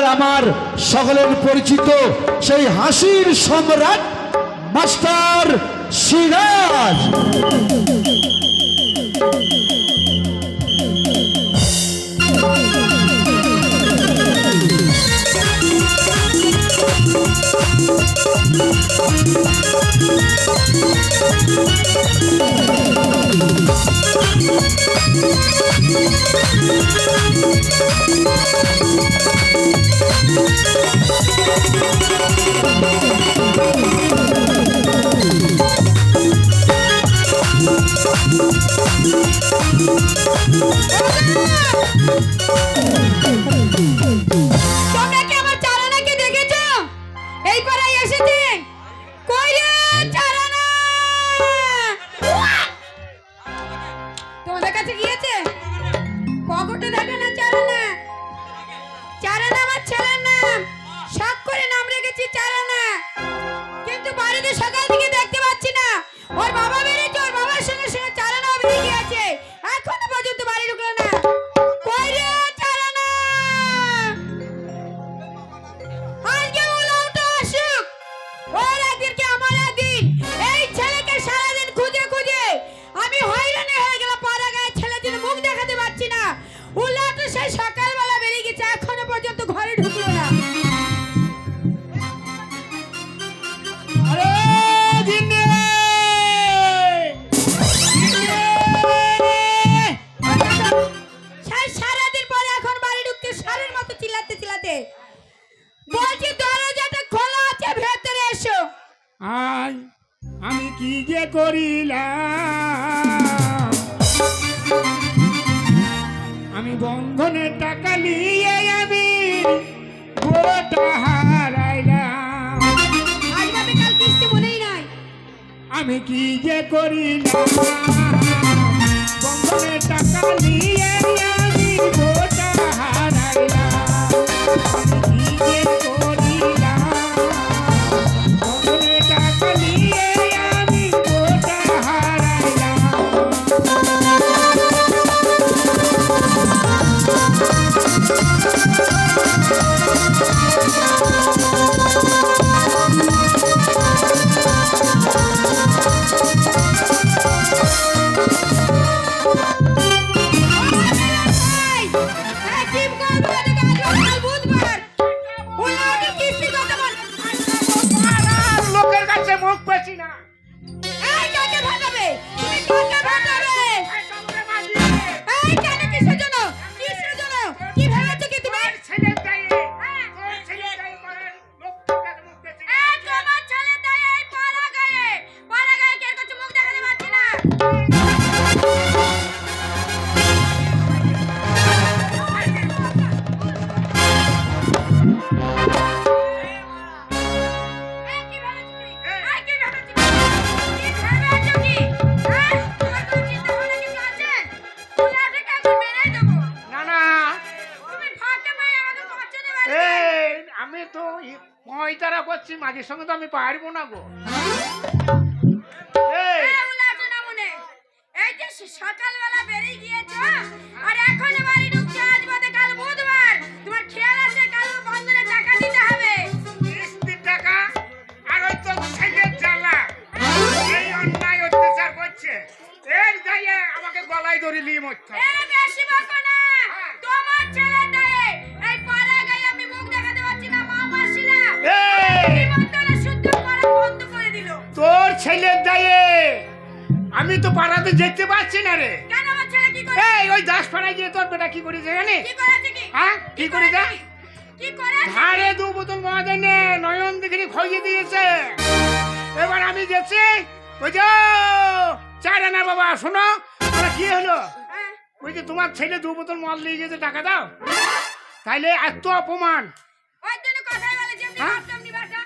আর আমার সকলের পরিচিত সেই হাসির সম্রাট মাস্টার সিরাজ। আমি কি যে করিলাম, আমি বন্ধনের টাকা নিয়ে আমি গোটা হারাইলাম। আমি কি যে করিলাম, বন্ধনের টাকা নিয়ে আমি গোটা হারাইলাম। আমি কি যে করিলাম, বন্ধনের টাকা নিয়ে আমি গোটা হারাইলাম। লোকের কাছে মুখ পেছি না। আমি তো পয়তারা করছি, মাঝের সঙ্গে তো আমি পারবো না গো। সকালবেলা বেরিয়ে গিয়েছো আর এখন বাড়ি ঢুকছো, আজ বাদে কাল বুধবার, তোমার খেয়াল আছে কাল বন্ধনের টাকা দিতে হবে। কিস্তির টাকা আর ওই তো ছেলের জ্বালা, এই অন্যায় অত্যাচার করছে, এর গায়ে আমাকে গলায় ধরে নিয়ে মরছে। বেশি বকো না, তোমার ছেলের দায়ে এই পাড়া গায়ে আমি মুখ দেখাতে পারছি না, মা মাসিরা নিমন্ত্রণ শুদ্ধ করা বন্ধ করে দিল। তোর ছেলের দায়ে আমি তো পাড়াতে যেতে পারছি না রে। কেন আমার ছেলে কি করে? এই ওই দাসপাড়ায় গিয়ে তোর বেটা কি করেছে জানিস? কি করেছে কি? হ্যাঁ কি করেছে? কি করেছে? ধারে 2 বোতল মদ এনে নয়ন দিঘি খাইয়ে দিয়েছে। এবার আমি গেছি, ওই যে চার আনা বাবা শোনো, আর কি হলো? ওই যে তোমার ছেলে 2 বোতল মদ নিয়ে গেছে, টাকা দাও। তাইলে এত অপমান, ওই জন্য কথাই বলে যে আপনি ভাবতাম নি বাটা।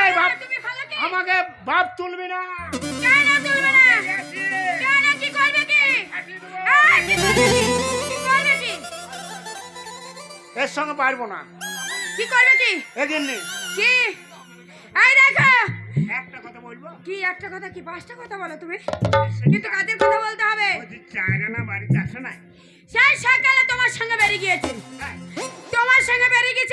এই বাপ তুমি ভালো কি? আমাকে বাপ তুলবি না। কেন তুলবে না? কেন কি করবে কি? কি করবে কি? এর সঙ্গে পারবো না। কি করবে কি? এগিয়ে কি? এই দেখো, একটা কথা বলবো। কি একটা কথা কি? 5টা কথা বলো তুমি, কিন্তু কাদের কথা বলতে হবে? ওই যে চায়না বাড়িতে আসে না, সেই সকালে তোমার সঙ্গে বেরিয়ে গিয়েছে, তোমার সঙ্গে বেরিয়ে গেছে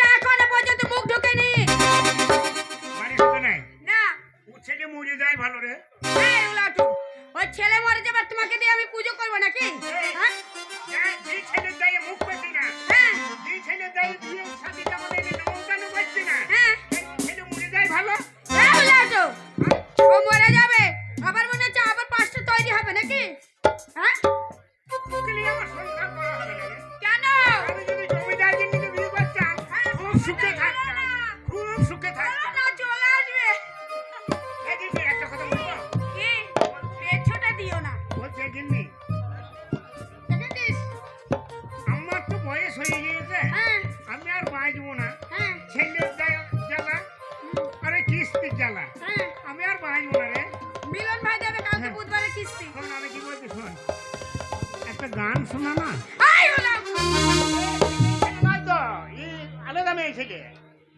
সুখে থাকতাম, খুব সুখে থাকতাম। না চলে আসবে। এই গিন্নি, একটা কথা বলবো? কি পেছটা দিও না। বলছে গিন্নি, দেখেছিস? আমার তো বয়স হয়ে গিয়েছে, হ্যাঁ আমি আর বাঁচবো না। হ্যাঁ ছেলের জ্বালা, আরে কিস্তির জ্বালা, হ্যাঁ। আমি আর বাঁচবো না রে। মিলন ভাই দেবে কালকে হ্যাঁ। বুধবারে কিস্তি। শোন, আমি কি বলছি শোন, একটা গান শোনা না। আই হলো। নয় তো, এই আলাদা মেয়ে ছেলে।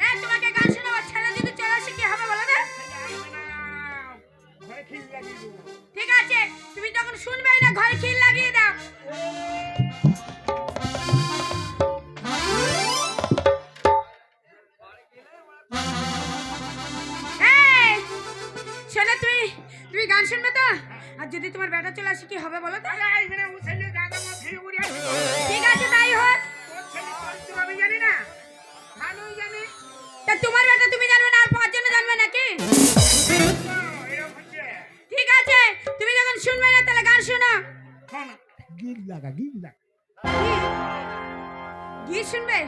এই তোমাকে গান শোনাবো, ছেলে যদি চলে আসে কি হবে বলো তো? ঘরে খিল লাগিয়ে দেবো। ঠিক আছে, তুমি যখন শুনবেই না ঘরে খিল লাগিয়ে দাও। এই, শোনো তুমি গান শুনবে তো? আর যদি তোমার বেটা চলে আসে কি হবে বলো তো? আরে এই মেয়ে ও ছেলে দাদা মা ফিরে উড়ে আসবে। ঠিক আছে তাই হোক। ওর ছেলে চলছে আমি জানি না, ভালোই জানি। তা তোমার বেটা তুমি জানবে না আর পাঁচজনে জানবে নাকি? এরকম হচ্ছে। ঠিক আছে, তুমি যখন শুনবে না তাহলে গান শোনো। শোন, গিল লাগা, গিল লাগা। গীত শুনবে?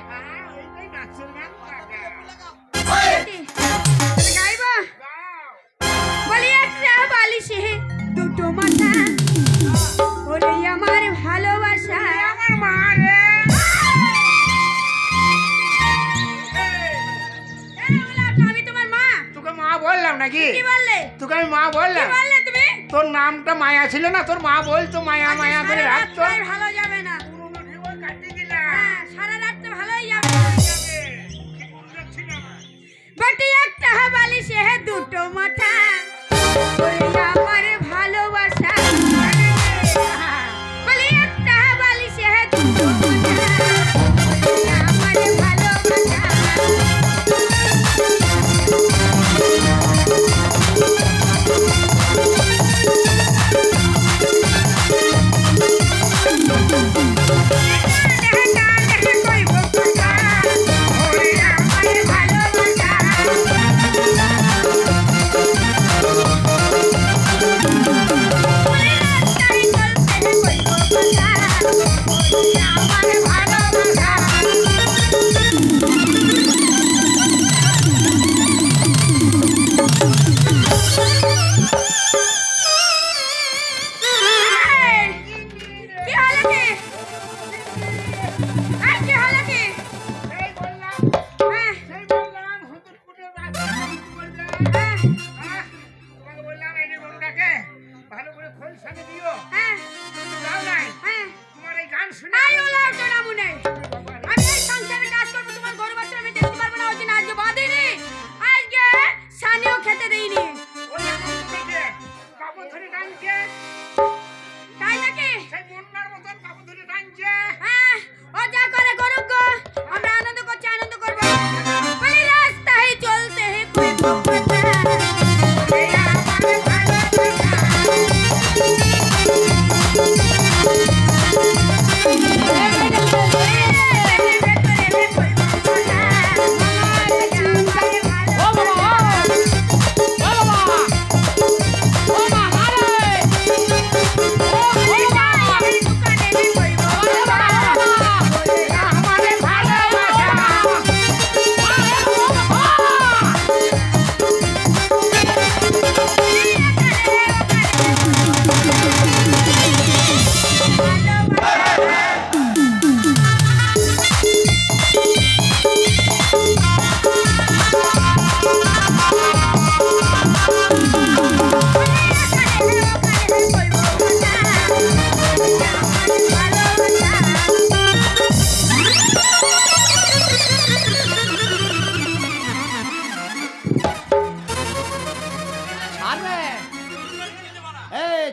এইটাই নাচের গান লাগা। গাইবো? গাও। বলি একটা বালিশে দুটো মাথা, ওরে আমার ভালোবাসা। আমার মা রে। আমি তোমার মা। তোকে মা বললাম নাকি? কি বললে? তোকে আমি মা কি বললাম? বললে তুমি? তোর নামটা মায়া ছিল না? তোর মা বলতো মায়া মায়া করে সারা রাখতো। রাতটাই ভালো যাবে না। পুরোনো জীবন কাটিয়ে দিলাম। হ্যাঁ, সারা রাতটা ভালোই যাবে। যাবে। বুঝতে না। বটি একটা বালিশে দুটো মাথা, ওরে আমার ভালোবাসা। বলি একটা বালিশে দুটো মাথা, ওরে আমার ভালোবাসা। সেই বললাম, হুতুট ফুটে রাস্তা বললাম। তোমাকে বললাম এই যে গরুটাকে ভালো করে খোল সাথে দিও। দাও নাই। তোমার এই গান শুনে আমি এই সংসারে কাজ করবো, তোমার গরু বাছুর আমি দেখতে পারবো না, ওই জন্য আজকে বাঁধিনি, আজকে সানিও খেতে দেইনি। ওই এখন থেকে কাপড় ধরে টানছে, তাই নাকি? সেই বন্যার মতন কাপড় ধরে টানছে। হ্যাঁ, ও যা করে করুক গো, আমরা আনন্দ করছি, আনন্দ করবো। বলি রাস্তায় চলতে কোই পথে, এই আমার ভালোবাসা।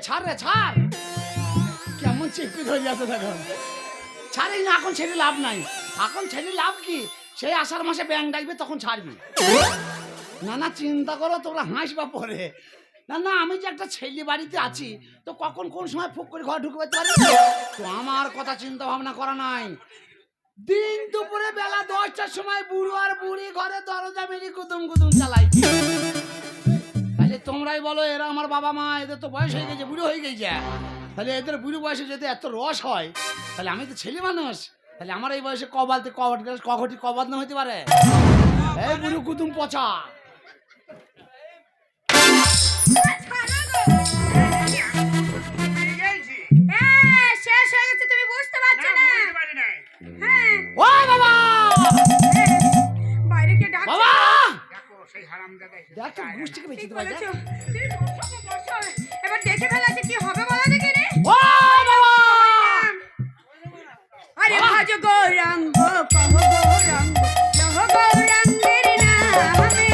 ছাড় রে ছাড়, কেমন চেপে ধরে যাচ্ছে দেখো। ছাড়ি না, এখন ছেড়ে লাভ নাই। এখন ছেড়ে লাভ কি? সেই আষাঢ় মাসে ব্যাং ডাকবে তখন ছাড়বি। না না, চিন্তা করো, তোমরা হাসবা পরে। না না, আমি যে একটা ছেলে বাড়িতে আছি, তো কখন কোন সময় ফুক করে ঘর ঢুকতে পারি, তো আমার কথা চিন্তা ভাবনা করা নাই। দিন দুপুরে বেলা 10টার সময় বুড়ো আর বুড়ি ঘরে দরজা মেরে কুদুম কুদুম চালাই। তাহলে তোমরাই বলো, এরা আমার বাবা মা, এদের তো বয়স হয়ে গেছে, বুড়ো হয়ে গেছে, তাহলে এদের বুড়ো বয়সে যদি এত রস হয়, তাহলে আমি তো ছেলে মানুষ, তাহলে আমার এই বয়সে কবালতে কঘটি কবাদ না হতে পারে? এই বুড়ো কুতুম পচা। পেয়ে গেছি। শেষ হয়ে গেছে, তুমি বুঝতে পারছো না, না? বুঝতে পারি নাই। হ্যাঁ, ও বাবা, বাইরে কে ডাকছে? বাবা দেখো, সেই হারামজাদা এসেছে। দেখ তো গুষ্টিকে বেঁচে ঠিক দিতে পারে। বলেছো। তুমি বসো, বসো। এবার দেখে ফেলাছে কি হবে বলো দেখি রে। ও বাবা, আরে ভাজ গৌরাঙ্গ কহ গৌরাঙ্গ লহ গৌরাঙ্গের নামে।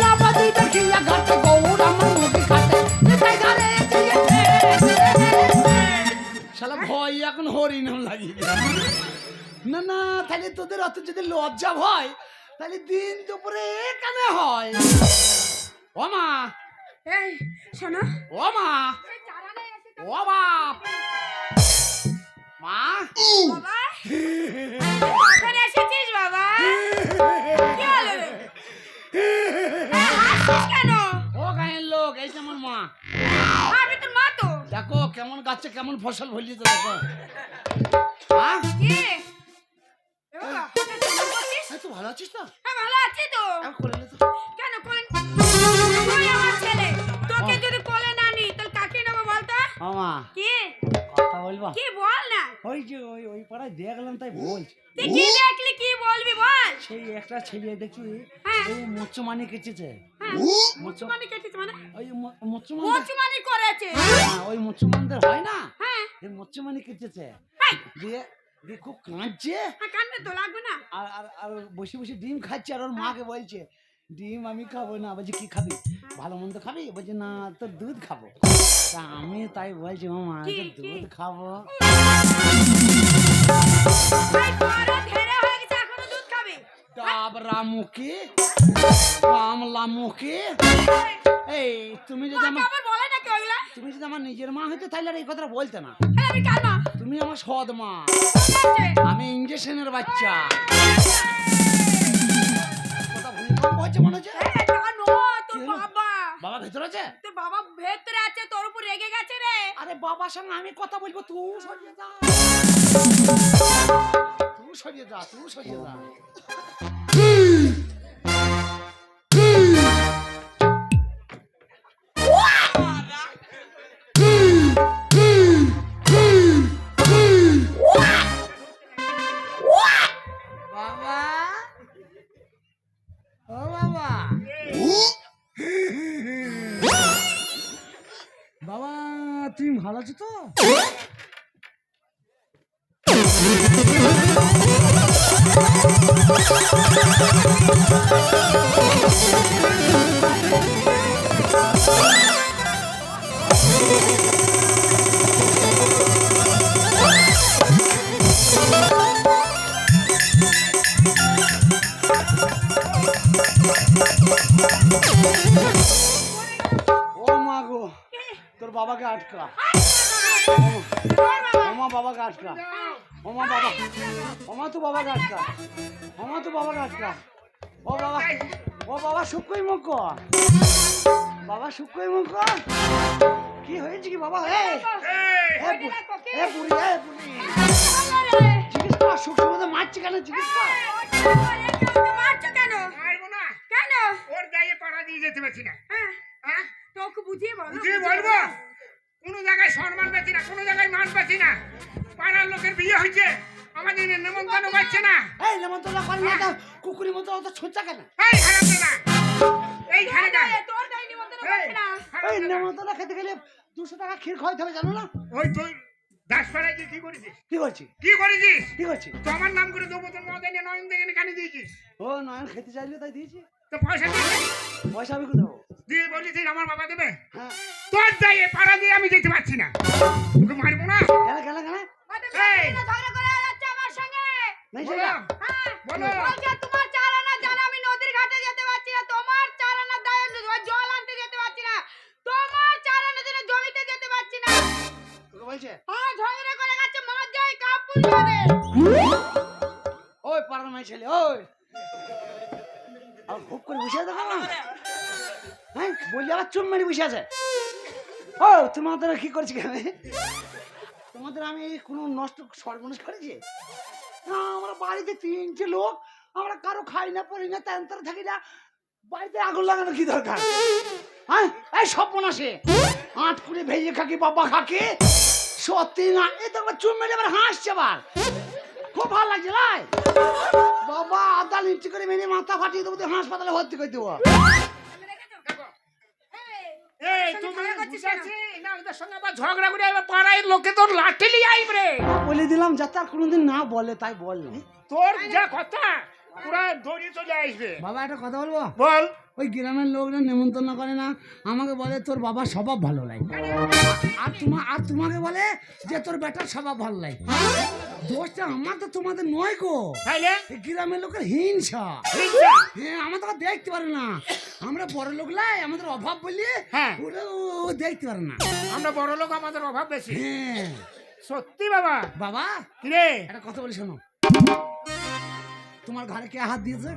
লাপাতি দেখিয়া ঘাটে গৌর আমার মুখে কাটে নিতাই ঘরে দিয়েছে। শালা ভয় এখন হরি নাম লাগিয়ে দিলাম। না না, তাহলে তোদের অত যদি লজ্জা ভয় তাহলে দিন দুপুরে এখানে হয়। ও মা, এই শোনো, ও মা, এই চারানে এসে তো ও বাপ, মা, বাবা ওখানে এসেছিস বাবা? কি হলো রে? হাসছিস কেন? ও গায়ের লোক, এই যে আমার মা। আমি তোর মা তো। দেখো কেমন গাছে কেমন ফসল ফলিয়ে তো দেখো। মা, কি এ বাবা, হঠাৎ এমন করছিস? এই তো ভালো আছিস তো? হ্যাঁ ভালো আছি তো। আমি করে নে তো। কেন কোলে তুই আমার ছেলে, তোকে যদি কোলে না নি তাহলে কাকে নেবো বলতো? ও মা, কি কথা বলবা? কি বল না। ওই যে ওই পাড়ায় দেখলাম তাই বলছি। তুই কি দেখলি কি বলবি বল। সেই একটা ছেলে দেখি হ্যাঁ। এই মচ্চমানি কেটেছে। হ্যাঁ মুচুমানি কেটেছে মানে? ওই মচ্চমান, মুচুমানি করেছে। ওই মচ্চমানদের হয় না, হ্যাঁ এই মচ্চমানি কেটেছে। হাই, দিয়ে দিয়ে খুব কাঁদছে হ্যাঁ কান্না তো লাগবে না। আর আর আর বসে বসে ডিম খাচ্ছে আর ওর মাকে বলছে ডিম আমি খাবো না। বলছে কি খাবি, ভালো মন্দ খাবি? বলছে না তো দুধ খাবো। তা আমি তাই বলছি মামা কি, যে কি? দুধ খাবো। ভাই তোরা ধেরে হয়ে গেছে এখনো দুধ খাবে? ডাবরা মুখে কামলা মুখে। এই তুমি যদি মাকে আমার আবার বলে নাকি ওইগুলা? তুমি যদি আমার নিজের মা হইতে তাহলে আর এই কথাটা বলতে না। তাহলে আমি কার মা? তুমি আমার সৎ মা, আছে। আমি ইঞ্জেকশনের বাচ্চা। কথা ভুল হচ্ছে মনে হচ্ছে। হ্যাঁ, তা নো, তোর কি হলো? বাবা। বাবা ভেতর আছে? তোর বাবা ভেতরে আছে, তোর উপর রেগে গেছে রে। আরে বাবার সঙ্গে আমি কথা বলবো, তুই সরিয়ে যা, তুই সরিয়ে যা, তুই সরিয়ে যা। বাবা, ও বাবা, বাবা তুমি ভালো আছো তো? ও মা গো, তোর বাবাকে আটকা। ওমা বাবাকে আটকা। ওমা বাবা, ওমা তো বাবাকে আটকা। ওমা তো বাবাকে আটকা। ও বাবা, ও বাবা শুকোই মুখ, বাবা শুকোই মুখ। কি হয়েছে কি বাবা? এই, বুড়ি জিজ্ঞেস কর, সুখ সুবিধা মারছি কেন জিজ্ঞেস কর। মারছো কেন? মারবো না। কেন? ওর গায়ে পাড়া দিয়ে যেতে পারছি না। হ্যাঁ, হ্যাঁ? তোকে বুঝিয়ে বলো। বুঝিয়ে বলবো? কোনো জায়গায় সম্মান পাচ্ছি না, কোনো জায়গায় মান পাচ্ছি না। পাড়ার লোকের বিয়ে হয়েছে, আমাদের নেমন্তন্ন পাচ্ছে না। এই নেমন্তন্ন কর না তো, কুকুরের মতো অত ছোচ্চা কেন? এই হারামজাদা, এই তোর খানেটা, গায়ে, তোর গায়ে নিমন্ত্রণ করছে না। এই হারামজাদা। নেমন্তন্ন খেতে গেলে 200 টাকা ক্ষীর খাওয়াইতে হবে জানো না? ওই তুই দাসপাড়ায় গিয়ে কি করেছিস? কি করছি কি করেছিস? কি করছি? তো আমার নাম করে দেবো, তোর মদ এনে নয়ন দেখে কানে দিয়েছিস। ও নয়ন খেতে চাইলে তাই দিয়েছি। তো পয়সা দিয়েছিস, পয়সা আমি কোথাও? দিয়ে বলেছিস আমার বাবা দেবে। হ্যাঁ, তোর গায়ে পাড়া দিয়ে আমি যেতে পারছি না, তোকে মারবো না। কেন কেন কেন? ওই তো এই। মেয়েটা ঝগড়া করে যাচ্ছে আমার সঙ্গে। নাই বলো, সেটা? হ্যাঁ, বলো। বলছে তোমার চার আনা জান আমি নদীর ঘাটে যেতে পারছি না, তোমার চার আনা দায় জল আনতে যেতে পারছি না, তোমার চার আনা জন্য জমিতে যেতে পারছি না। তোকে বলছে হ্যাঁ, ঝগড়া করে গেছে, মার যাই কাপুর করে। ওই পাড়ার মেয়ে ছেলে, ওই আর খুব করে বসে দেখো না। হ্যাঁ বললি আবার চুন মেরে বসে আছে। ও তোমাদের কি করছি আমি? তোমাদের আমি কোনো নষ্ট সর্বনাশ করেছি? আমরা বাড়িতে 3টে লোক, আমরা কারো খাই না পড়ি না তেন্তর থাকি না, বাড়িতে আগুন লাগানো কি দরকার? হ্যাঁ এই সর্বনাশে আট করে ভেজে খাকি বাবা খাকি, সত্যি না এই তো চুম মেরে আবার হাসছে আবার, খুব ভালো লাগছে লাই বাবা। আদা লিচি করে মেরে মাথা ফাটিয়ে দেবো, হাসপাতালে ভর্তি করে দেবো। এই তুমি বুঝাচ্ছি না, ওদের সঙ্গে আবার ঝগড়া করে আবার পাড়ায় লোকে তোর লাঠি নিয়ে আইবে। বলে দিলাম যাতে আর কোনোদিন না বলে, তাই বল। তোর যা কথা পুরা দড়ি চলে আসবে। বাবা একটা কথা বলবো? বল। ওই গ্রামের লোকরা নেমন্তন্ন করে না, আমাকে বলে তোর বাবার স্বভাব ভালো লাগে, আর তোমাকে বলে যে তোর বেটার স্বভাব ভালো লাগে। দোষটা আমার তো তোমাদের নয় গো, তাইলে এই গ্রামের লোকের হিংসা। হিংসা? হ্যাঁ আমরা তো দেখতে পারে না, আমরা বড় লোক লাই, আমাদের অভাব বলি হ্যাঁ ওরা ও দেখতে পারে না। আমরা বড় লোক, আমাদের অভাব বেশি। হ্যাঁ সত্যি বাবা। বাবা কিরে একটা কথা বলি শোনো, তোমার ঘরে কে হাত দিয়েছে?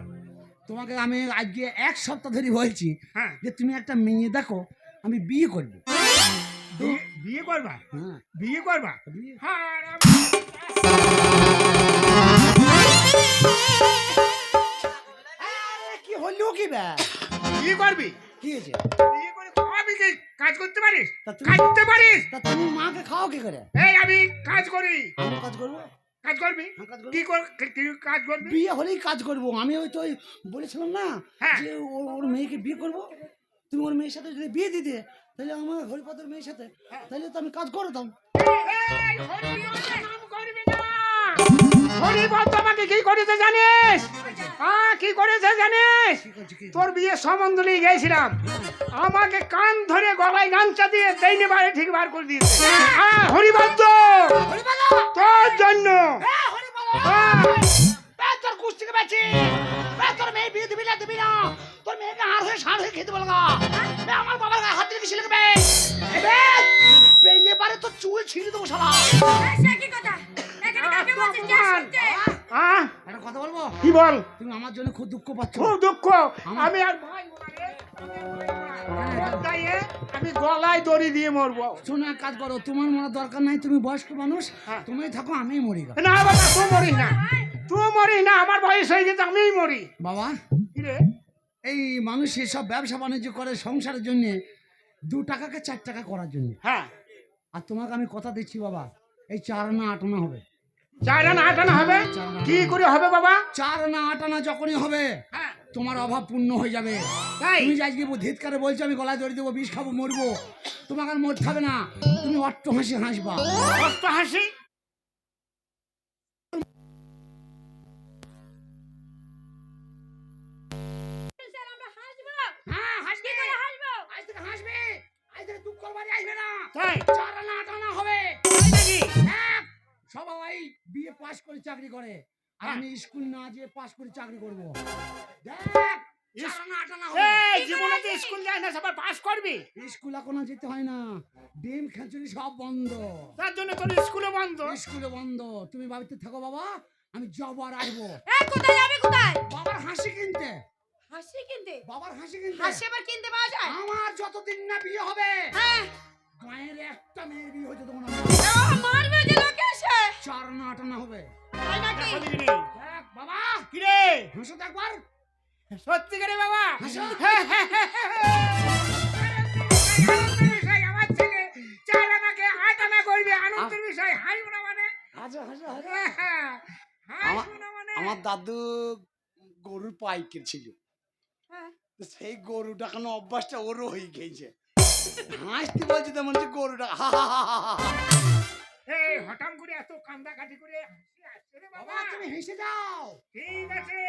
তোমাকে আমি আজকে 1 সপ্তাহ ধরে বলছি হ্যাঁ যে তুমি একটা মেয়ে দেখো, আমি বিয়ে করবো। বিয়ে করবা? হ্যাঁ বিয়ে করবা? বিয়ে। হ্যাঁ আরে কি হলো কি বে? বিয়ে করবি? কি হয়েছে? বিয়ে করে খাবি কি? কাজ করতে পারিস? তা তুমি- কাটতে পারিস? তা তুমি মাকে খাও কি করে? এই আমি কাজ করি। আমি কাজ করবো? কাজ করবি? হ্যাঁ, কাজ করবো। কি কাজ করবি? বিয়ে হলেই কাজ করবো। আমি ওই তো ওই বলেছিলাম না হ্যাঁ। যে ওর মেয়েকে বিয়ে করবো, তুমি ওর মেয়ের সাথে যদি বিয়ে দিতে তাহলে আমার হরিপদের মেয়ের সাথে, তাহলে তো আমি কাজ করতাম। এই হরিপদ নাম করবি না। হরিপদ আমাকে কি করেছে জানিস? কি করেছে জানিস? তোর বিয়ে সম্বন্ধ নিয়ে গেছিলাম, আমাকে কান ধরে গলায় গামছা দিয়ে দেইনে বাড়ি ঠিক বার করে দিয়েছে। হরিপদ তোর জন্য। তোর কুস্তিকে বেঁচে তোর মেয়ে বিয়ে দিবি না দিবি না, তোর মেয়েকে হার হয়ে সার হয়ে খেতে বলগা। আমার বাবার গায়ে হাত দিয়ে ছিল পেলে পারে তো চুল ছিঁড়ে দেবো শালা। সে কি কথা? এখানে কাকে বলছিস? কে শুনছে? একটা কথা বলবো? কি বল? তুমি আমার জন্য খুব দুঃখ পাচ্ছ। খুব দুঃখ। আমি আর ভাই আমি গলায় দড়ি দিয়ে মরবো। শোনো এক কাজ করো, তোমার মরার দরকার নাই, তুমি বয়স্ক মানুষ, হ্যাঁ। তুমি থাকো, আমি মরি গা। না বাবা তুই মরিস না, তুই মরিস না, আমার বয়স হয়ে গেছে, আমিই মরি। বাবা কিরে এই মানুষ সব ব্যবসা বাণিজ্য করে সংসারের জন্য, 2 টাকাকে 4 টাকা করার জন্য। হ্যাঁ আর তোমাকে আমি কথা দিচ্ছি বাবা, এই 4 আনা 8 আনা হবে। 4 আনা 8 আনা হবে? কি করে হবে বাবা? 4 আনা 8 আনা যখনই হবে হ্যাঁ তোমার অভাব পূর্ণ হয়ে যাবে। তাই তুমি যে আজকে ধিৎকারে বলছো আমি গলায় দড়ি দেবো, বিষ খাবো, মরবো, তোমাকে আর মরতে হবে না, তুমি অট্ট হাসি হাসবা। কষ্ট হাসি? স্যার আমরা হাসবো। হ্যাঁ হাসবে, কি করে হাসবো? আজ থেকে হাসবে, আজ থেকে দুঃখ করবারে আসবে না। তাই 4 আনা 8 আনা হবে। তাই নাকি? এক, সবাই বিয়ে পাস করে চাকরি করে, আর আমি স্কুল না যেয়ে পাস করে চাকরি করবো। দেখ 4 আনা 8 আনা হবে। এই জীবনে তো স্কুল যায় না, সবার পাস করবি, স্কুল এখন আর যেতে হয় না, ডিম খেচুড়ি সব বন্ধ, তার জন্য তোর স্কুলে বন্ধ। স্কুলে বন্ধ। তুমি বাড়িতে থাকো বাবা, আমি যাবো আর আসবো। এই কোথায় যাবে কোথায়? বাবার হাসি কিনতে, হাসি কিনতে? বাবার হাসি কিনতে। হাসি আবার কিনতে পাওয়া যায়? আমার যতদিন না বিয়ে হবে হ্যাঁ। গায়ের একটা মেয়ের বিয়ে হয়েছে তখন মারবে যে লোকে এসে। 4 আনা 8 আনা হবে। তাই নাকি? দেখ বাবা কিরে হাসো তো একবার। সত্যি করে বাবা? হাসো। আনন্দের বিষয়, আমার ছেলে 4 আনাকে 8 আনা করবে, আনন্দের বিষয়। হাসবো না মানে? হাসো হাসো হাসো। হাসবো না মানে? আমার দাদু গরুর পাইকের ছিল, হ্যাঁ। তো সেই গরুটা কেন অভ্যাসটা ওরও হয়ে গেছে, হাসতে বলছে তেমন যে গরুটা হা হা হা হা হা। এই হঠাৎ করে এত কান্দা কাটি করে হাসি আসছে রে বাবা। বাবা তুমি হেসে যাও। ঠিক আছে।